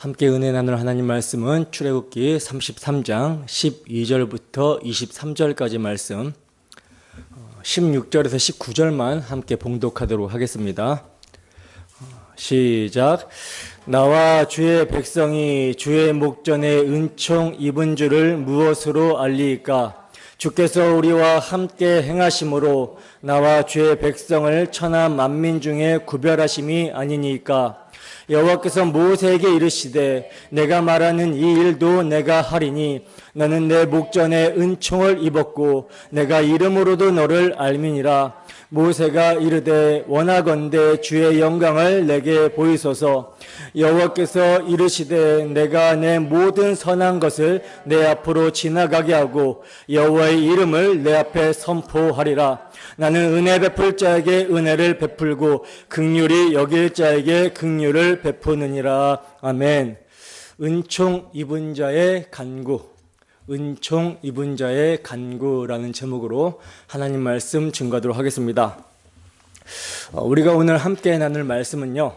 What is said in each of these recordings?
함께 은혜 나눌 하나님 말씀은 출애굽기 33장 12절부터 23절까지 말씀, 16절에서 19절만 함께 봉독하도록 하겠습니다. 시작. 나와 주의 백성이 주의 목전에 은총 입은 줄을 무엇으로 알리이까? 주께서 우리와 함께 행하심으로 나와 주의 백성을 천하 만민 중에 구별하심이 아니니까? 여호와께서 모세에게 이르시되 내가 말하는 이 일도 내가 하리니 너는 내 목전에 은총을 입었고 내가 이름으로도 너를 알미니라. 모세가 이르되 원하건대 주의 영광을 내게 보이소서. 여호와께서 이르시되 내가 내 모든 선한 것을 내 앞으로 지나가게 하고 여호와의 이름을 내 앞에 선포하리라. 나는 은혜 베풀 자에게 은혜를 베풀고 긍휼히 여길 자에게 긍휼을 베푸느니라. 아멘. 은총 입은 자의 간구, 은총 입은 자의 간구라는 제목으로 하나님 말씀 증거하도록 하겠습니다. 우리가 오늘 함께 나눌 말씀은요,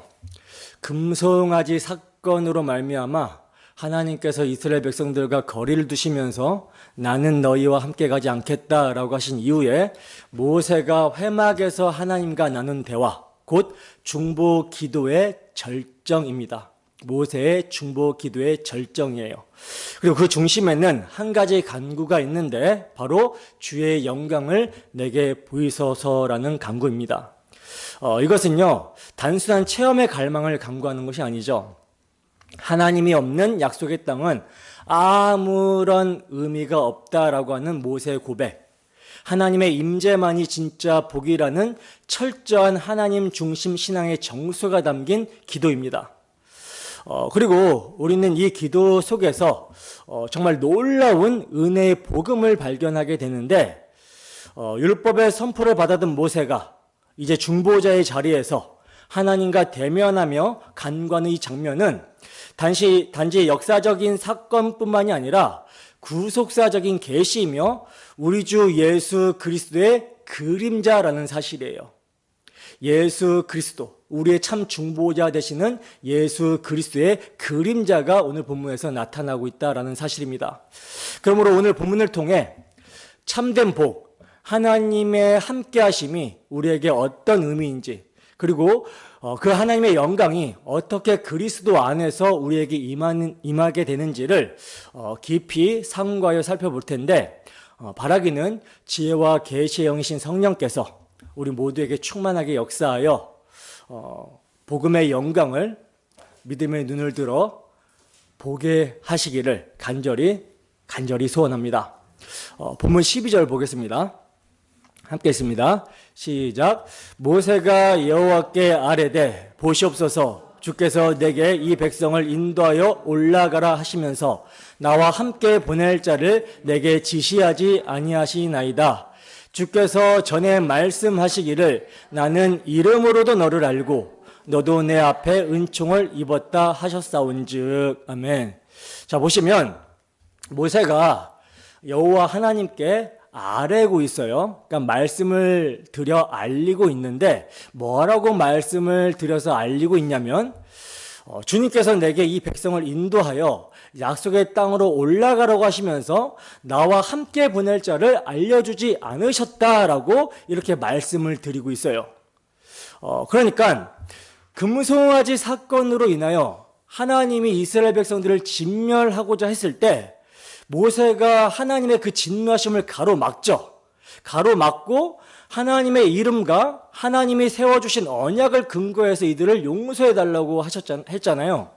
금송아지 사건으로 말미암아 하나님께서 이스라엘 백성들과 거리를 두시면서 나는 너희와 함께 가지 않겠다라고 하신 이후에 모세가 회막에서 하나님과 나눈 대화, 곧 중보 기도의 절정입니다. 모세의 중보 기도의 절정이에요. 그리고 그 중심에는 한 가지 간구가 있는데 바로 주의 영광을 내게 보이소서라는 간구입니다. 이것은요, 단순한 체험의 갈망을 간구하는 것이 아니죠. 하나님이 없는 약속의 땅은 아무런 의미가 없다라고 하는 모세의 고백, 하나님의 임재만이 진짜 복이라는 철저한 하나님 중심 신앙의 정서가 담긴 기도입니다. 그리고 우리는 이 기도 속에서 정말 놀라운 은혜의 복음을 발견하게 되는데, 율법의 선포를 받아든 모세가 이제 중보자의 자리에서 하나님과 대면하며 간구하는 이 장면은 단지 역사적인 사건뿐만이 아니라 구속사적인 계시이며 우리 주 예수 그리스도의 그림자라는 사실이에요. 예수 그리스도, 우리의 참 중보자 되시는 예수 그리스도의 그림자가 오늘 본문에서 나타나고 있다라는 사실입니다. 그러므로 오늘 본문을 통해 참된 복, 하나님의 함께하심이 우리에게 어떤 의미인지, 그리고 그 하나님의 영광이 어떻게 그리스도 안에서 우리에게 임하게 되는지를 깊이 상고하여 살펴볼 텐데, 바라기는 지혜와 계시의 영이신 성령께서 우리 모두에게 충만하게 역사하여 복음의 영광을 믿음의 눈을 들어 보게 하시기를 간절히 소원합니다. 본문 12절 보겠습니다. 함께 있습니다. 시작. 모세가 여호와께 아뢰되 보시옵소서. 주께서 내게 이 백성을 인도하여 올라가라 하시면서 나와 함께 보낼 자를 내게 지시하지 아니하시나이다. 주께서 전에 말씀하시기를 나는 이름으로도 너를 알고 너도 내 앞에 은총을 입었다 하셨사온즉. 아멘. 자, 보시면 모세가 여호와 하나님께 아뢰고 있어요. 그러니까 말씀을 드려 알리고 있는데, 뭐라고 말씀을 드려서 알리고 있냐면, 주님께서 내게 이 백성을 인도하여 약속의 땅으로 올라가라고 하시면서 나와 함께 보낼 자를 알려주지 않으셨다라고 이렇게 말씀을 드리고 있어요. 그러니까 금송아지 사건으로 인하여 하나님이 이스라엘 백성들을 진멸하고자 했을 때 모세가 하나님의 그 진노하심을 가로막죠. 가로막고 하나님의 이름과 하나님이 세워주신 언약을 근거해서 이들을 용서해달라고 했잖아요.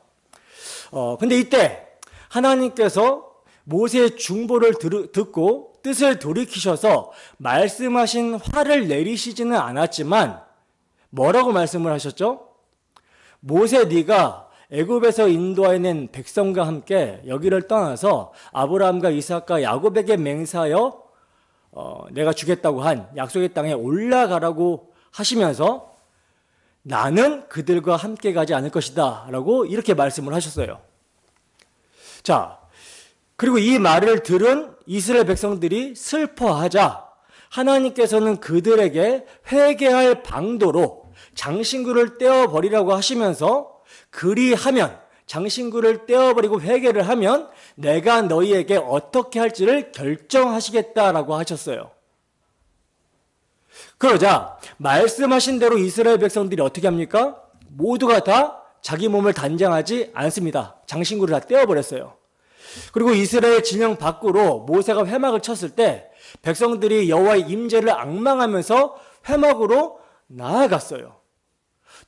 근데 이때 하나님께서 모세의 중보를 듣고 뜻을 돌이키셔서 말씀하신 화를 내리시지는 않았지만 뭐라고 말씀을 하셨죠? 모세, 네가 애굽에서 인도해낸 백성과 함께 여기를 떠나서 아브라함과 이삭과 야곱에게 맹세하여 내가 주겠다고 한 약속의 땅에 올라가라고 하시면서 나는 그들과 함께 가지 않을 것이다 라고 이렇게 말씀을 하셨어요. 자, 그리고 이 말을 들은 이스라엘 백성들이 슬퍼하자 하나님께서는 그들에게 회개할 방도로 장신구를 떼어버리라고 하시면서 그리하면 장신구를 떼어버리고 회개를 하면 내가 너희에게 어떻게 할지를 결정하시겠다라고 하셨어요. 그러자 말씀하신 대로 이스라엘 백성들이 어떻게 합니까? 모두가 다 자기 몸을 단장하지 않습니다. 장신구를 다 떼어버렸어요. 그리고 이스라엘 진영 밖으로 모세가 회막을 쳤을 때 백성들이 여호와의 임재를 앙망하면서 회막으로 나아갔어요.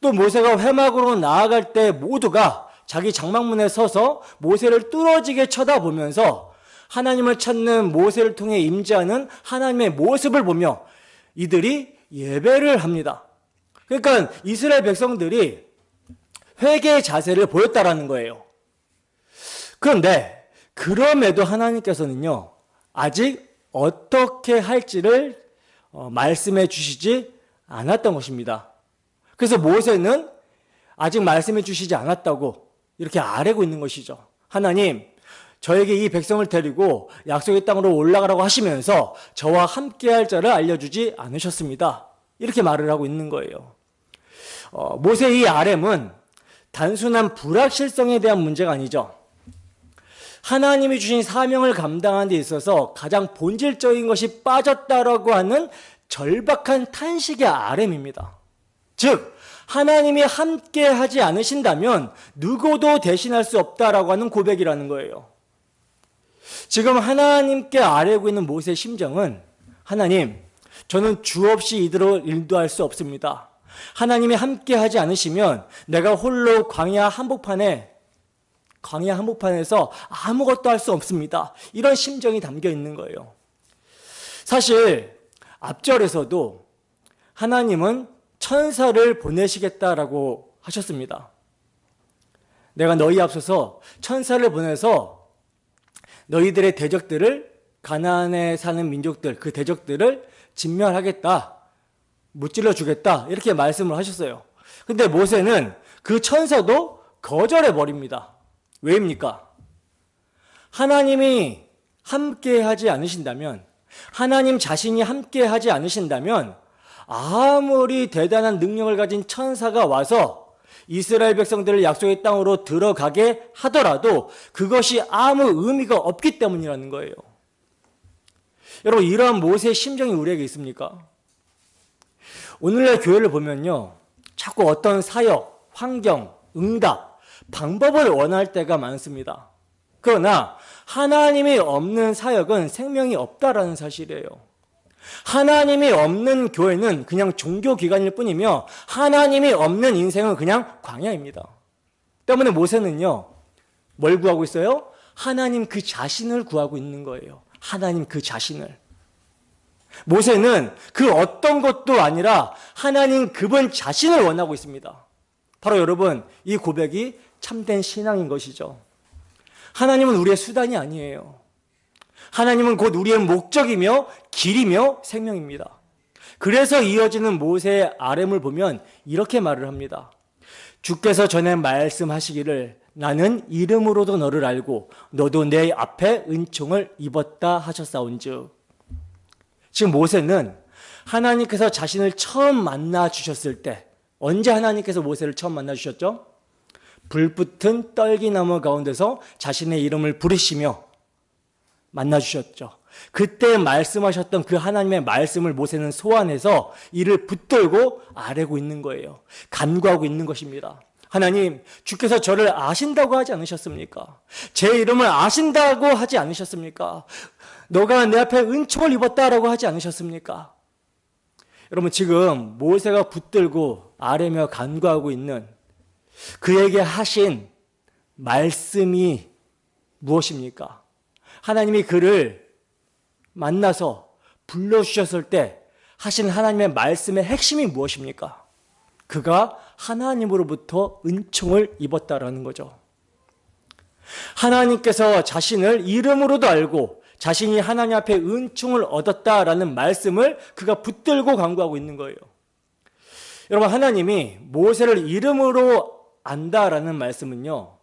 또 모세가 회막으로 나아갈 때 모두가 자기 장막문에 서서 모세를 뚫어지게 쳐다보면서 하나님을 찾는 모세를 통해 임재하는 하나님의 모습을 보며 이들이 예배를 합니다. 그러니까 이스라엘 백성들이 회개의 자세를 보였다라는 거예요. 그런데 그럼에도 하나님께서는요, 아직 어떻게 할지를 말씀해 주시지 않았던 것입니다. 그래서 모세는 아직 말씀해 주시지 않았다고 이렇게 아뢰고 있는 것이죠. 하나님, 저에게 이 백성을 데리고 약속의 땅으로 올라가라고 하시면서 저와 함께할 자를 알려주지 않으셨습니다. 이렇게 말을 하고 있는 거예요. 모세의 이 아뢰은 단순한 불확실성에 대한 문제가 아니죠. 하나님이 주신 사명을 감당하는 데 있어서 가장 본질적인 것이 빠졌다라고 하는 절박한 탄식의 아뢰입니다. 즉, 하나님이 함께 하지 않으신다면 누구도 대신할 수 없다라고 하는 고백이라는 거예요. 지금 하나님께 아뢰고 있는 모세의 심정은, 하나님, 저는 주 없이 이대로 인도할 수 없습니다. 하나님이 함께 하지 않으시면 내가 홀로 광야 한복판에서 아무것도 할 수 없습니다. 이런 심정이 담겨 있는 거예요. 사실 앞절에서도 하나님은 천사를 보내시겠다라고 하셨습니다. 내가 너희 앞서서 천사를 보내서 너희들의 대적들을, 가나안에 사는 민족들, 그 대적들을 진멸하겠다, 무찔러 주겠다, 이렇게 말씀을 하셨어요. 근데 모세는 그 천사도 거절해 버립니다. 왜입니까? 하나님이 함께 하지 않으신다면, 하나님 자신이 함께 하지 않으신다면 아무리 대단한 능력을 가진 천사가 와서 이스라엘 백성들을 약속의 땅으로 들어가게 하더라도 그것이 아무 의미가 없기 때문이라는 거예요. 여러분, 이러한 모세의 심정이 우리에게 있습니까? 오늘날 교회를 보면요, 자꾸 어떤 사역, 환경, 응답, 방법을 원할 때가 많습니다. 그러나 하나님이 없는 사역은 생명이 없다라는 사실이에요. 하나님이 없는 교회는 그냥 종교기관일 뿐이며 하나님이 없는 인생은 그냥 광야입니다. 때문에 모세는요, 뭘 구하고 있어요? 하나님 그 자신을 구하고 있는 거예요. 하나님 그 자신을. 모세는 그 어떤 것도 아니라 하나님 그분 자신을 원하고 있습니다. 바로 여러분, 이 고백이 참된 신앙인 것이죠. 하나님은 우리의 수단이 아니에요. 하나님은 곧 우리의 목적이며 길이며 생명입니다. 그래서 이어지는 모세의 아뢰을 보면 이렇게 말을 합니다. 주께서 전에 말씀하시기를 나는 이름으로도 너를 알고 너도 내 앞에 은총을 입었다 하셨사온즉. 지금 모세는 하나님께서 자신을 처음 만나 주셨을 때, 언제 하나님께서 모세를 처음 만나 주셨죠? 불붙은 떨기나무 가운데서 자신의 이름을 부르시며 만나 주셨죠. 그때 말씀하셨던 그 하나님의 말씀을 모세는 소환해서 이를 붙들고 아뢰고 있는 거예요. 간구하고 있는 것입니다. 하나님, 주께서 저를 아신다고 하지 않으셨습니까? 제 이름을 아신다고 하지 않으셨습니까? 너가 내 앞에 은총을 입었다라고 하지 않으셨습니까? 여러분, 지금 모세가 붙들고 아뢰며 간구하고 있는 그에게 하신 말씀이 무엇입니까? 하나님이 그를 만나서 불러주셨을 때 하신 하나님의 말씀의 핵심이 무엇입니까? 그가 하나님으로부터 은총을 입었다라는 거죠. 하나님께서 자신을 이름으로도 알고 자신이 하나님 앞에 은총을 얻었다라는 말씀을 그가 붙들고 간구하고 있는 거예요. 여러분, 하나님이 모세를 이름으로 안다라는 말씀은요,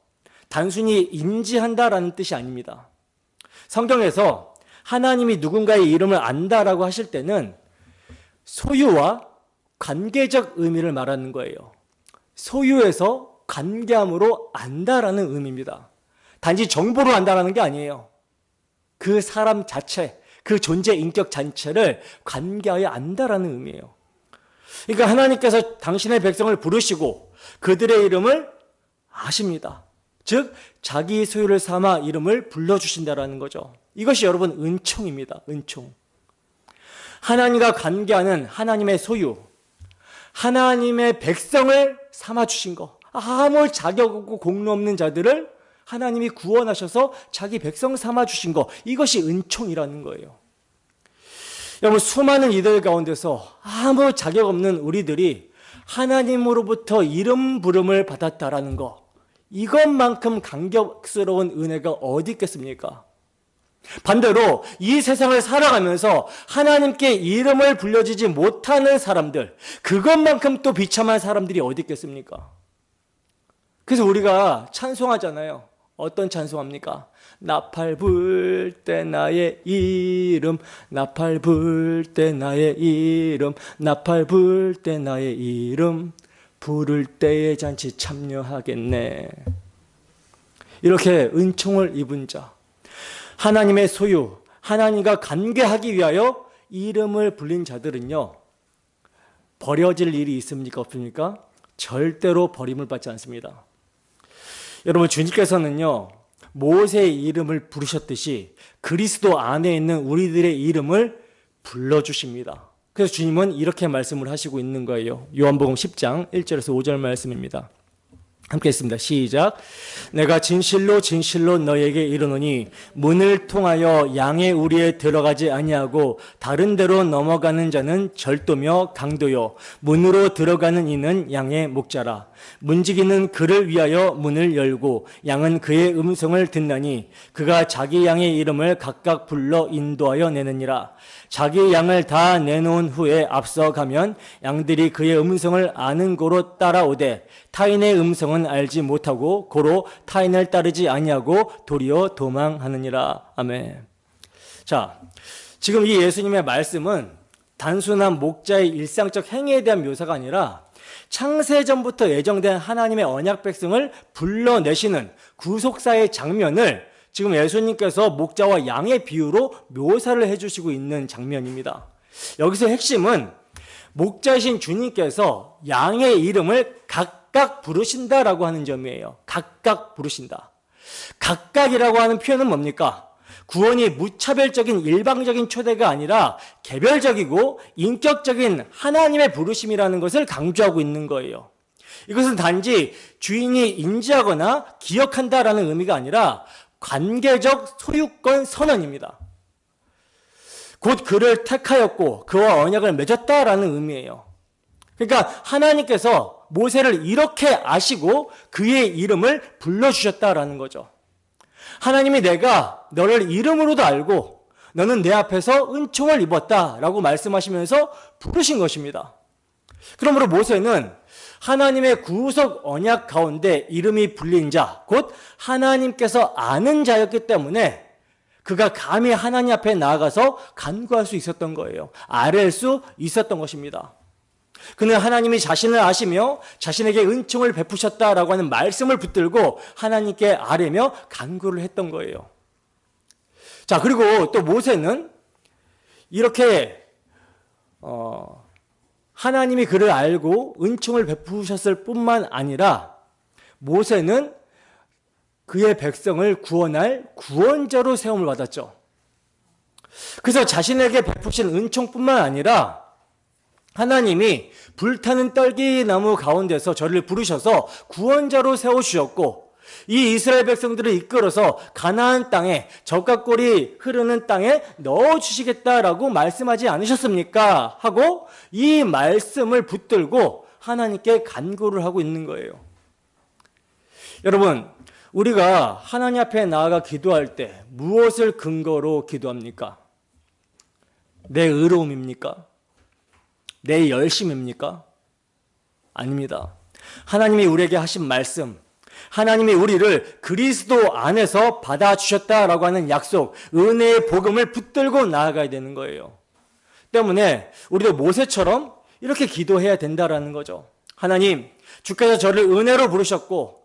단순히 인지한다라는 뜻이 아닙니다. 성경에서 하나님이 누군가의 이름을 안다라고 하실 때는 소유와 관계적 의미를 말하는 거예요. 소유에서 관계함으로 안다라는 의미입니다. 단지 정보로 안다라는 게 아니에요. 그 사람 자체, 그 존재 인격 자체를 관계하여 안다라는 의미예요. 그러니까 하나님께서 당신의 백성을 부르시고 그들의 이름을 아십니다. 즉 자기 소유를 삼아 이름을 불러주신다라는 거죠. 이것이 여러분 은총입니다. 은총. 하나님과 관계하는 하나님의 소유, 하나님의 백성을 삼아주신 거, 아무 자격 없고 공로 없는 자들을 하나님이 구원하셔서 자기 백성 삼아주신 거, 이것이 은총이라는 거예요. 여러분, 수많은 이들 가운데서 아무 자격 없는 우리들이 하나님으로부터 이름 부름을 받았다라는 거, 이것만큼 감격스러운 은혜가 어디 있겠습니까? 반대로 이 세상을 살아가면서 하나님께 이름을 불려지지 못하는 사람들, 그것만큼 또 비참한 사람들이 어디 있겠습니까? 그래서 우리가 찬송하잖아요. 어떤 찬송합니까? 나팔 불 때 나의 이름, 나팔 불 때 나의 이름, 나팔 불 때 나의 이름, 부를 때의 잔치 참여하겠네. 이렇게 은총을 입은 자, 하나님의 소유, 하나님과 관계하기 위하여 이름을 불린 자들은요, 버려질 일이 있습니까? 없습니까? 절대로 버림을 받지 않습니다. 여러분, 주님께서는요, 모세의 이름을 부르셨듯이 그리스도 안에 있는 우리들의 이름을 불러주십니다. 그래서 주님은 이렇게 말씀을 하시고 있는 거예요. 요한복음 10장 1절에서 5절 말씀입니다. 함께 했습니다. 시작. 내가 진실로 진실로 너에게 이르노니 문을 통하여 양의 우리에 들어가지 아니하고 다른 데로 넘어가는 자는 절도며 강도요 문으로 들어가는 이는 양의 목자라. 문지기는 그를 위하여 문을 열고 양은 그의 음성을 듣나니 그가 자기 양의 이름을 각각 불러 인도하여 내느니라. 자기 양을 다 내놓은 후에 앞서가면 양들이 그의 음성을 아는 고로 따라오되 타인의 음성은 알지 못하고 고로 타인을 따르지 아니하고 도리어 도망하느니라. 아멘. 자, 지금 이 예수님의 말씀은 단순한 목자의 일상적 행위에 대한 묘사가 아니라 창세전부터 예정된 하나님의 언약 백성을 불러내시는 구속사의 장면을 지금 예수님께서 목자와 양의 비유로 묘사를 해주시고 있는 장면입니다. 여기서 핵심은 목자이신 주님께서 양의 이름을 각각 부르신다라고 하는 점이에요. 각각 부르신다. 각각이라고 하는 표현은 뭡니까? 구원이 무차별적인 일방적인 초대가 아니라 개별적이고 인격적인 하나님의 부르심이라는 것을 강조하고 있는 거예요. 이것은 단지 주인이 인지하거나 기억한다라는 의미가 아니라 관계적 소유권 선언입니다. 곧 그를 택하였고 그와 언약을 맺었다라는 의미예요. 그러니까 하나님께서 모세를 이렇게 아시고 그의 이름을 불러주셨다라는 거죠. 하나님이 내가 너를 이름으로도 알고 너는 내 앞에서 은총을 입었다라고 말씀하시면서 부르신 것입니다. 그러므로 모세는 하나님의 구속 언약 가운데 이름이 불린 자, 곧 하나님께서 아는 자였기 때문에 그가 감히 하나님 앞에 나아가서 간구할 수 있었던 거예요. 아뢰 수 있었던 것입니다. 그는 하나님이 자신을 아시며 자신에게 은총을 베푸셨다라고 하는 말씀을 붙들고 하나님께 아뢰며 간구를 했던 거예요. 자, 그리고 또 모세는 이렇게 하나님이 그를 알고 은총을 베푸셨을 뿐만 아니라 모세는 그의 백성을 구원할 구원자로 세움을 받았죠. 그래서 자신에게 베푸신 은총뿐만 아니라 하나님이 불타는 떨기나무 가운데서 저를 부르셔서 구원자로 세워주셨고 이 이스라엘 백성들을 이끌어서 가나안 땅에 젖과 꿀이 흐르는 땅에 넣어주시겠다라고 말씀하지 않으셨습니까? 하고 이 말씀을 붙들고 하나님께 간구를 하고 있는 거예요. 여러분, 우리가 하나님 앞에 나아가 기도할 때 무엇을 근거로 기도합니까? 내 의로움입니까? 내 열심입니까? 아닙니다. 하나님이 우리에게 하신 말씀, 하나님이 우리를 그리스도 안에서 받아주셨다라고 하는 약속, 은혜의 복음을 붙들고 나아가야 되는 거예요. 때문에 우리도 모세처럼 이렇게 기도해야 된다라는 거죠. 하나님, 주께서 저를 은혜로 부르셨고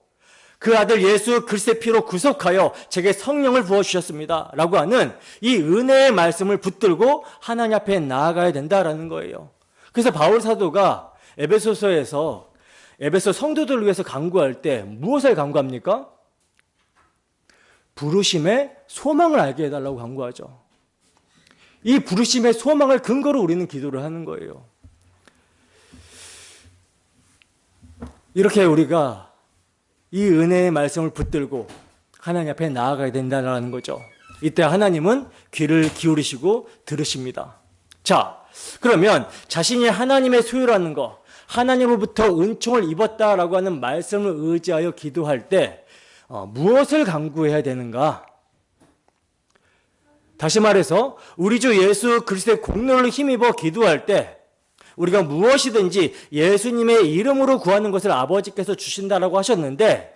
그 아들 예수 그리스도의 피로 구속하여 제게 성령을 부어주셨습니다 라고 하는 이 은혜의 말씀을 붙들고 하나님 앞에 나아가야 된다라는 거예요. 그래서 바울 사도가 에베소서에서 에베소 성도들을 위해서 간구할 때 무엇을 간구합니까? 부르심의 소망을 알게 해달라고 간구하죠. 이 부르심의 소망을 근거로 우리는 기도를 하는 거예요. 이렇게 우리가 이 은혜의 말씀을 붙들고 하나님 앞에 나아가야 된다는 거죠. 이때 하나님은 귀를 기울이시고 들으십니다. 자, 그러면 자신이 하나님의 소유라는 거, 하나님으로부터 은총을 입었다라고 하는 말씀을 의지하여 기도할 때 무엇을 간구해야 되는가? 다시 말해서 우리 주 예수 그리스도의 공로를 힘입어 기도할 때 우리가 무엇이든지 예수님의 이름으로 구하는 것을 아버지께서 주신다라고 하셨는데,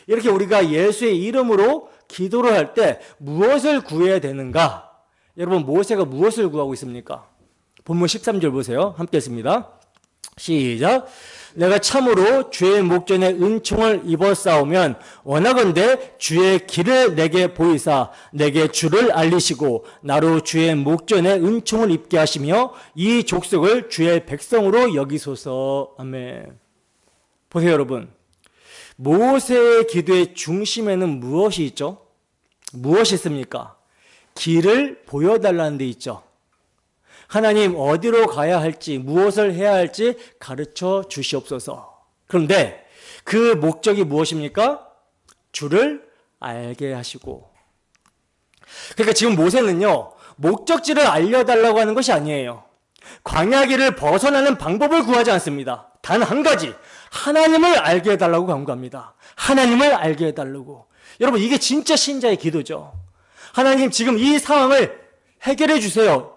이렇게 우리가 예수의 이름으로 기도를 할 때 무엇을 구해야 되는가? 여러분, 모세가 무엇을 구하고 있습니까? 본문 13절 보세요. 함께 했습니다. 시작. 내가 참으로 주의 목전에 은총을 입었사오면 원하건대 주의 길을 내게 보이사 내게 주를 알리시고 나로 주의 목전에 은총을 입게 하시며 이 족속을 주의 백성으로 여기소서. 아멘. 보세요, 여러분. 모세의 기도의 중심에는 무엇이 있죠? 무엇이 있습니까? 길을 보여달라는 데 있죠. 하나님, 어디로 가야 할지, 무엇을 해야 할지 가르쳐 주시옵소서. 그런데 그 목적이 무엇입니까? 주를 알게 하시고. 그러니까 지금 모세는요, 목적지를 알려달라고 하는 것이 아니에요. 광야길을 벗어나는 방법을 구하지 않습니다. 단 한 가지, 하나님을 알게 해달라고 간구합니다. 하나님을 알게 해달라고. 여러분, 이게 진짜 신자의 기도죠. 하나님, 지금 이 상황을 해결해 주세요.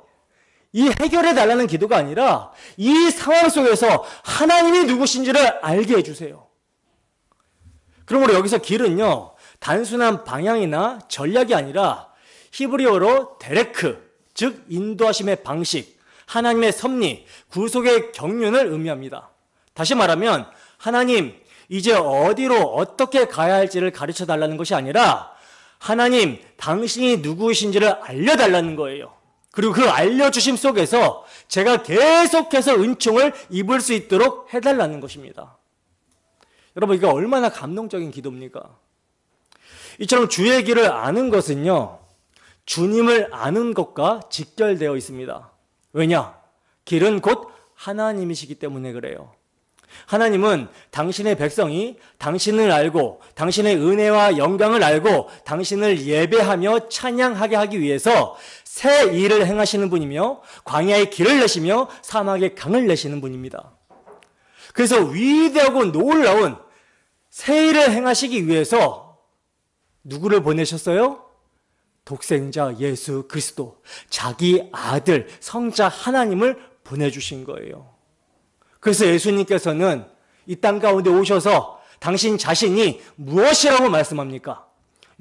이 해결해 달라는 기도가 아니라 이 상황 속에서 하나님이 누구신지를 알게 해주세요. 그러므로 여기서 길은요, 단순한 방향이나 전략이 아니라 히브리어로 데레크, 즉 인도하심의 방식, 하나님의 섭리, 구속의 경륜을 의미합니다. 다시 말하면 하나님, 이제 어디로 어떻게 가야 할지를 가르쳐 달라는 것이 아니라 하나님, 당신이 누구이신지를 알려달라는 거예요. 그리고 그 알려주심 속에서 제가 계속해서 은총을 입을 수 있도록 해달라는 것입니다. 여러분, 이게 얼마나 감동적인 기도입니까? 이처럼 주의 길을 아는 것은요, 주님을 아는 것과 직결되어 있습니다. 왜냐? 길은 곧 하나님이시기 때문에 그래요. 하나님은 당신의 백성이 당신을 알고 당신의 은혜와 영광을 알고 당신을 예배하며 찬양하게 하기 위해서 새 일을 행하시는 분이며 광야의 길을 내시며 사막의 강을 내시는 분입니다. 그래서 위대하고 놀라운 새 일을 행하시기 위해서 누구를 보내셨어요? 독생자 예수 그리스도, 자기 아들 성자 하나님을 보내주신 거예요. 그래서 예수님께서는 이 땅 가운데 오셔서 당신 자신이 무엇이라고 말씀합니까?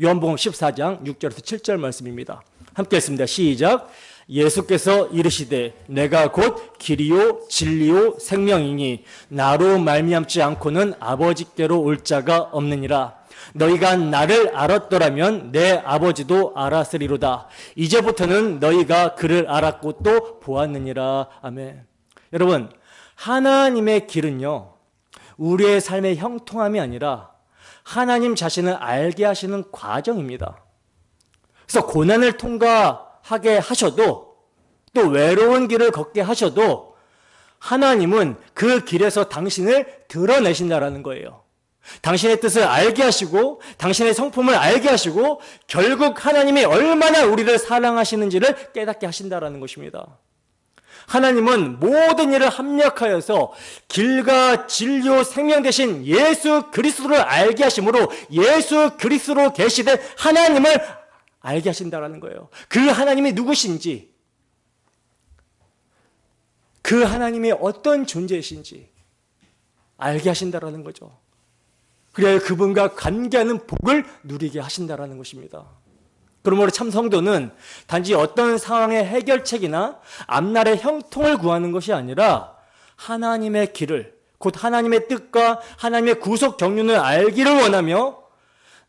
요한복음 14장 6절에서 7절 말씀입니다. 함께 했습니다. 시작. 예수께서 이르시되 내가 곧 길이요 진리요 생명이니 나로 말미암지 않고는 아버지께로 올 자가 없느니라. 너희가 나를 알았더라면 내 아버지도 알았으리로다. 이제부터는 너희가 그를 알았고 또 보았느니라. 아멘. 여러분, 하나님의 길은요, 우리의 삶의 형통함이 아니라 하나님 자신을 알게 하시는 과정입니다. 그래서 고난을 통과하게 하셔도, 또 외로운 길을 걷게 하셔도 하나님은 그 길에서 당신을 드러내신다라는 거예요. 당신의 뜻을 알게 하시고 당신의 성품을 알게 하시고 결국 하나님이 얼마나 우리를 사랑하시는지를 깨닫게 하신다라는 것입니다. 하나님은 모든 일을 합력하여서 길과 진리요 생명 되신 예수 그리스도를 알게 하심으로 예수 그리스도로 계시된 하나님을 알게 하신다라는 거예요. 그 하나님이 누구신지, 그 하나님이 어떤 존재이신지 알게 하신다라는 거죠. 그래야 그분과 관계하는 복을 누리게 하신다라는 것입니다. 그러므로 참 성도는 단지 어떤 상황의 해결책이나 앞날의 형통을 구하는 것이 아니라 하나님의 길을, 곧 하나님의 뜻과 하나님의 구속 경륜을 알기를 원하며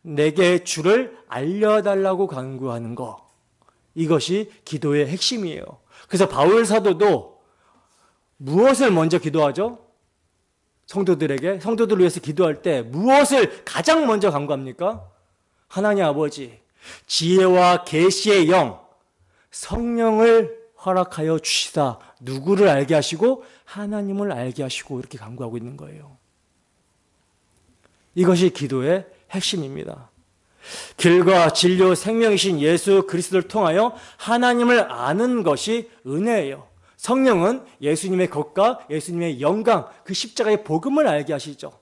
내게 주를 알려달라고 간구하는 것. 이것이 기도의 핵심이에요. 그래서 바울 사도도 무엇을 먼저 기도하죠? 성도들을 위해서 기도할 때 무엇을 가장 먼저 간구합니까? 하나님 아버지, 지혜와 계시의 영, 성령을 허락하여 주시사 누구를 알게 하시고 하나님을 알게 하시고 이렇게 간구하고 있는 거예요. 이것이 기도의 핵심입니다. 길과 진료 생명이신 예수 그리스도를 통하여 하나님을 아는 것이 은혜예요. 성령은 예수님의 것과 예수님의 영광, 그 십자가의 복음을 알게 하시죠.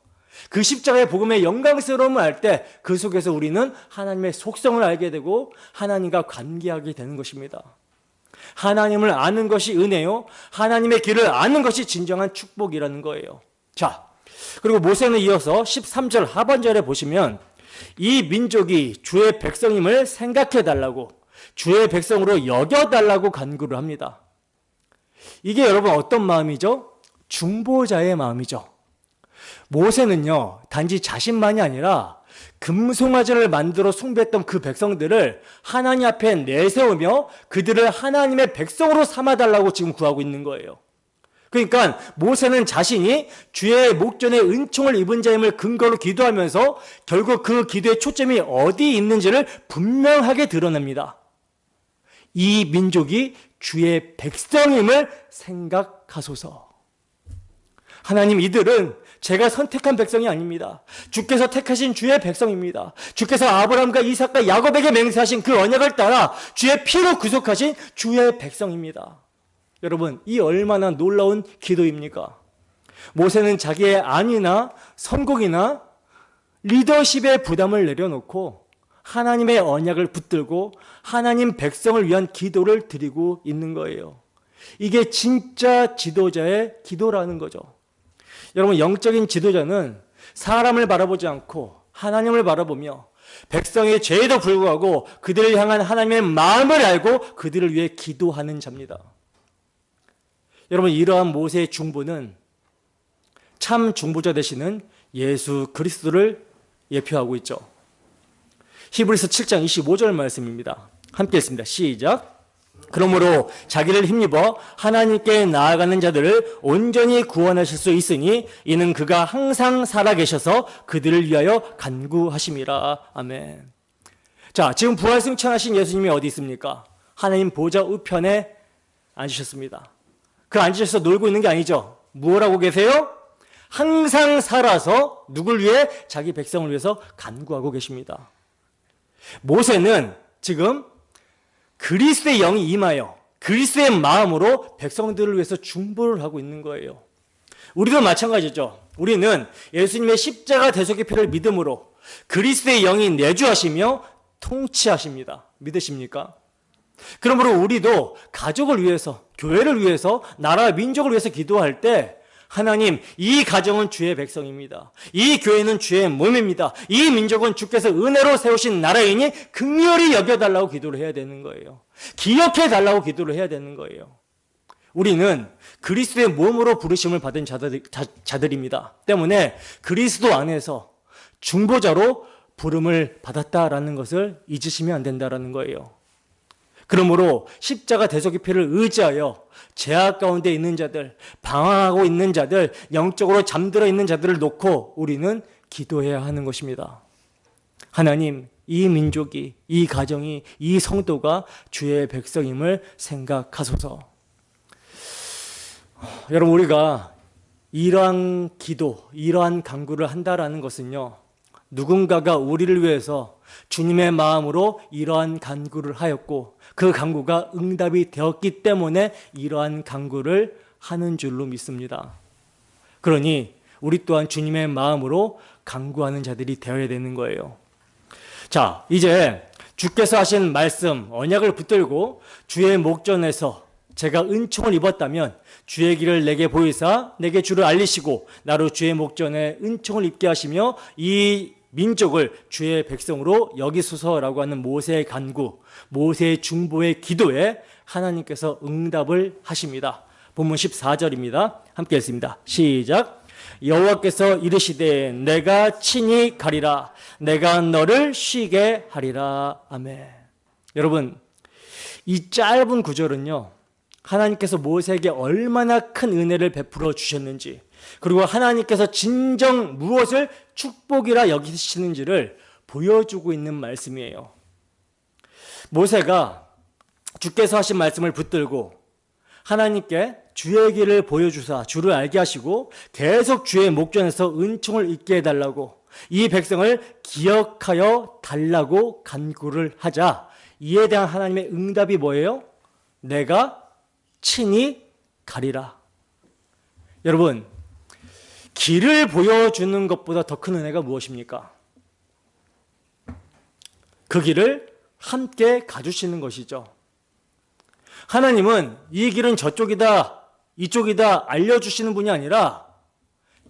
그 십자가의 복음의 영광스러움을 알 때 그 속에서 우리는 하나님의 속성을 알게 되고 하나님과 관계하게 되는 것입니다. 하나님을 아는 것이 은혜요, 하나님의 길을 아는 것이 진정한 축복이라는 거예요. 자, 그리고 모세는 이어서 13절 하반절에 보시면 이 민족이 주의 백성임을 생각해 달라고, 주의 백성으로 여겨 달라고 간구를 합니다. 이게 여러분 어떤 마음이죠? 중보자의 마음이죠. 모세는요, 단지 자신만이 아니라 금송아지를 만들어 숭배했던 그 백성들을 하나님 앞에 내세우며 그들을 하나님의 백성으로 삼아달라고 지금 구하고 있는 거예요. 그러니까 모세는 자신이 주의 목전에 은총을 입은 자임을 근거로 기도하면서 결국 그 기도의 초점이 어디 있는지를 분명하게 드러냅니다. 이 민족이 주의 백성임을 생각하소서. 하나님, 이들은 제가 선택한 백성이 아닙니다. 주께서 택하신 주의 백성입니다. 주께서 아브라함과 이삭과 야곱에게 맹세하신 그 언약을 따라 주의 피로 구속하신 주의 백성입니다. 여러분, 이 얼마나 놀라운 기도입니까? 모세는 자기의 안위나 선곡이나 리더십의 부담을 내려놓고 하나님의 언약을 붙들고 하나님 백성을 위한 기도를 드리고 있는 거예요. 이게 진짜 지도자의 기도라는 거죠. 여러분, 영적인 지도자는 사람을 바라보지 않고 하나님을 바라보며 백성의 죄에도 불구하고 그들을 향한 하나님의 마음을 알고 그들을 위해 기도하는 자입니다. 여러분, 이러한 모세의 중보는 참 중보자 되시는 예수 그리스도를 예표하고 있죠. 히브리서 7장 25절 말씀입니다. 함께 읽습니다. 시작. 그러므로 자기를 힘입어 하나님께 나아가는 자들을 온전히 구원하실 수 있으니 이는 그가 항상 살아계셔서 그들을 위하여 간구하심이라. 아멘. 자, 지금 부활승천하신 예수님이 어디 있습니까? 하나님 보좌 우편에 앉으셨습니다. 그 앉으셔서 놀고 있는 게 아니죠. 무엇 하고 계세요? 항상 살아서 누굴 위해? 자기 백성을 위해서 간구하고 계십니다. 모세는 지금 그리스도의 영이 임하여 그리스도의 마음으로 백성들을 위해서 중보를 하고 있는 거예요. 우리도 마찬가지죠. 우리는 예수님의 십자가 대속의 피를 믿음으로 그리스도의 영이 내주하시며 통치하십니다. 믿으십니까? 그러므로 우리도 가족을 위해서, 교회를 위해서, 나라, 민족을 위해서 기도할 때 하나님, 이 가정은 주의 백성입니다. 이 교회는 주의 몸입니다. 이 민족은 주께서 은혜로 세우신 나라이니 긍휼히 여겨달라고 기도를 해야 되는 거예요. 기억해달라고 기도를 해야 되는 거예요. 우리는 그리스도의 몸으로 부르심을 받은 자들입니다. 때문에 그리스도 안에서 중보자로 부름을 받았다라는 것을 잊으시면 안 된다라는 거예요. 그러므로 십자가 대속의 피를 의지하여 죄악 가운데 있는 자들, 방황하고 있는 자들, 영적으로 잠들어 있는 자들을 놓고 우리는 기도해야 하는 것입니다. 하나님, 이 민족이, 이 가정이, 이 성도가 주의 백성임을 생각하소서. 여러분, 우리가 이러한 기도, 이러한 간구를 한다라는 것은요, 누군가가 우리를 위해서 주님의 마음으로 이러한 간구를 하였고 그 간구가 응답이 되었기 때문에 이러한 간구를 하는 줄로 믿습니다. 그러니 우리 또한 주님의 마음으로 간구하는 자들이 되어야 되는 거예요. 자, 이제 주께서 하신 말씀, 언약을 붙들고 주의 목전에서 제가 은총을 입었다면 주의 길을 내게 보이사 내게 주를 알리시고 나로 주의 목전에 은총을 입게 하시며 이 민족을 주의 백성으로 여기소서라고 하는 모세의 간구, 모세의 중보의 기도에 하나님께서 응답을 하십니다. 본문 14절입니다. 함께 읽습니다. 시작. 여호와께서 이르시되 내가 친히 가리라. 내가 너를 쉬게 하리라. 아멘. 여러분, 이 짧은 구절은요, 하나님께서 모세에게 얼마나 큰 은혜를 베풀어 주셨는지, 그리고 하나님께서 진정 무엇을 축복이라 여기시는지를 보여주고 있는 말씀이에요. 모세가 주께서 하신 말씀을 붙들고 하나님께 주의 길을 보여주사 주를 알게 하시고 계속 주의 목전에서 은총을 잊게 해달라고, 이 백성을 기억하여 달라고 간구를 하자 이에 대한 하나님의 응답이 뭐예요? 내가 친히 가리라. 여러분, 길을 보여주는 것보다 더 큰 은혜가 무엇입니까? 그 길을 함께 가주시는 것이죠. 하나님은 이 길은 저쪽이다, 이쪽이다 알려주시는 분이 아니라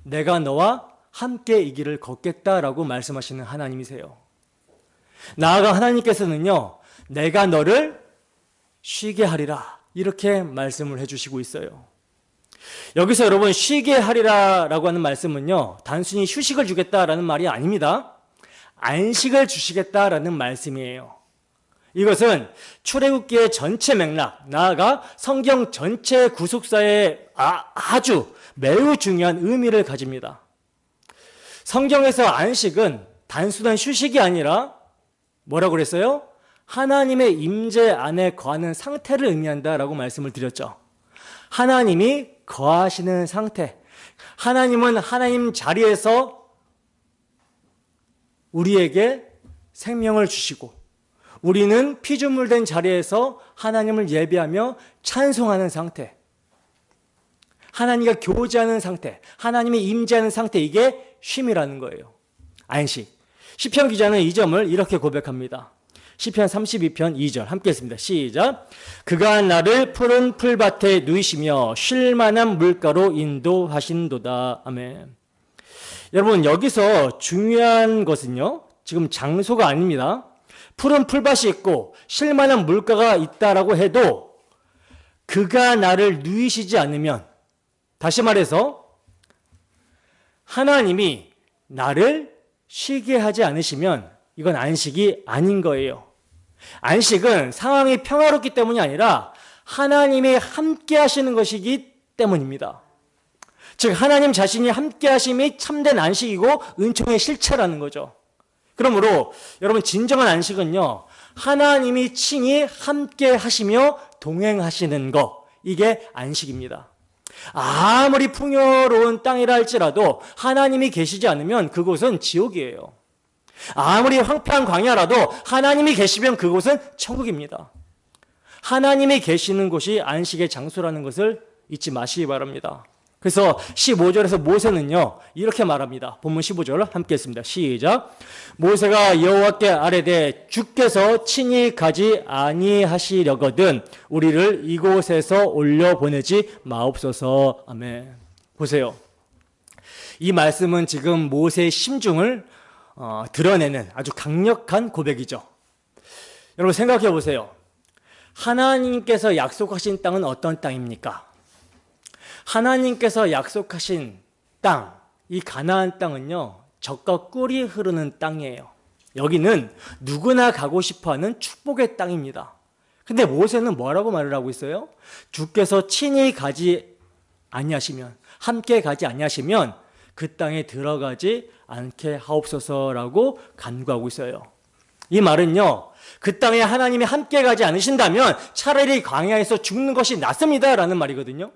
내가 너와 함께 이 길을 걷겠다라고 말씀하시는 하나님이세요. 나아가 하나님께서는요, 내가 너를 쉬게 하리라 이렇게 말씀을 해주시고 있어요. 여기서 여러분, 쉬게 하리라라고 하는 말씀은요, 단순히 휴식을 주겠다라는 말이 아닙니다. 안식을 주시겠다라는 말씀이에요. 이것은 출애굽기의 전체 맥락, 나아가 성경 전체 구속사에 아주 매우 중요한 의미를 가집니다. 성경에서 안식은 단순한 휴식이 아니라 뭐라고 그랬어요? 하나님의 임재 안에 거하는 상태를 의미한다라고 말씀을 드렸죠. 하나님이 거하시는 상태. 하나님은 하나님 자리에서 우리에게 생명을 주시고, 우리는 피조물 된 자리에서 하나님을 예배하며 찬송하는 상태. 하나님과 교제하는 상태, 하나님이 임재하는 상태, 이게 쉼이라는 거예요. 안식. 시편 기자는 이 점을 이렇게 고백합니다. 시편 32편 2절 함께 했습니다. 시작. 그가 나를 푸른 풀밭에 누이시며 쉴 만한 물가로 인도하신도다. 아멘. 여러분, 여기서 중요한 것은요, 지금 장소가 아닙니다. 푸른 풀밭이 있고 쉴 만한 물가가 있다라고 해도 그가 나를 누이시지 않으면, 다시 말해서 하나님이 나를 쉬게 하지 않으시면 이건 안식이 아닌 거예요. 안식은 상황이 평화롭기 때문이 아니라 하나님이 함께 하시는 것이기 때문입니다. 즉, 하나님 자신이 함께 하심이 참된 안식이고 은총의 실체라는 거죠. 그러므로 여러분, 진정한 안식은요, 하나님이 친히 함께 하시며 동행하시는 것, 이게 안식입니다. 아무리 풍요로운 땅이라 할지라도 하나님이 계시지 않으면 그곳은 지옥이에요. 아무리 황폐한 광야라도 하나님이 계시면 그곳은 천국입니다. 하나님이 계시는 곳이 안식의 장소라는 것을 잊지 마시기 바랍니다. 그래서 15절에서 모세는요, 이렇게 말합니다. 본문 15절 함께 했습니다. 시작. 모세가 여호와께 아뢰되 주께서 친히 가지 아니하시려거든 우리를 이곳에서 올려보내지 마옵소서. 아멘. 보세요. 이 말씀은 지금 모세의 심중을 드러내는 아주 강력한 고백이죠. 여러분, 생각해 보세요. 하나님께서 약속하신 땅은 어떤 땅입니까? 하나님께서 약속하신 땅, 이 가나안 땅은요, 젖과 꿀이 흐르는 땅이에요. 여기는 누구나 가고 싶어하는 축복의 땅입니다. 근데 모세는 뭐라고 말을 하고 있어요? 주께서 친히 가지 아니하시면, 함께 가지 아니하시면 그 땅에 들어가지 않게 하옵소서라고 간구하고 있어요. 이 말은요, 그 땅에 하나님이 함께 가지 않으신다면 차라리 광야에서 죽는 것이 낫습니다 라는 말이거든요.